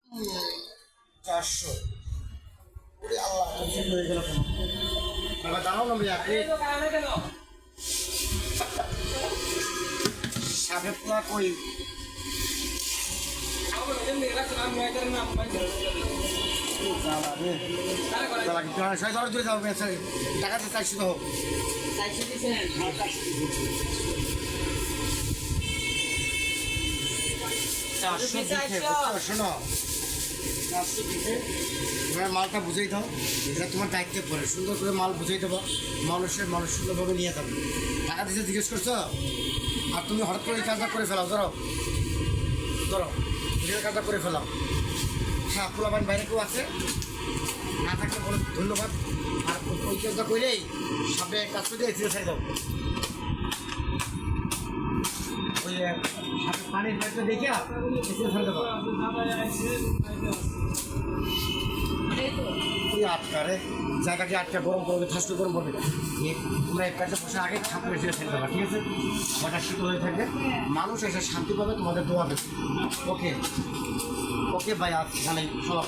400 ওরে আল্লাহ কনসেপ্ট হয়ে গেল কেন এবার দাঁড়াও না ভাই আপনি সাবেক পোলা কই টাকা তো 400 হোক 400 শোনো 400 দিতে তোমার মালটা বুঝেই দাও এটা তোমার দায়িত্বে পড়ে সুন্দর করে মাল বুঝেই দেবো মানুষ সুন্দরভাবে নিয়ে যাবে টাকা দিতে জিজ্ঞেস করছো আর তুমি হঠাৎ করে এই কাজটা করে ফেলাও ধরো নিজের কাজটা করে ফেলাও হ্যাঁ পোলাবান বাইরে কেউ আছে না থাকলে বলো ধন্যবাদ আর ওই কাজটা করলেই সামনে কাজ করে দিয়ে ছেড়ে দাও ওই পানির ব্যাগটা দেখে ছেড়ে দেবো তুই আটকারে জায়গাকে আটকা গরম করবে ফাস্ট গরম করবে তোমরা এক কাজে বসে আগে ছাপড়ে ছেড়ে দেবা ঠিক আছে ওটা শীত হয়ে থাকবে মানুষ এসে শান্তি পাবে তোমাদের দোয়া দেবে ওকে ভাই আজ জানাই সব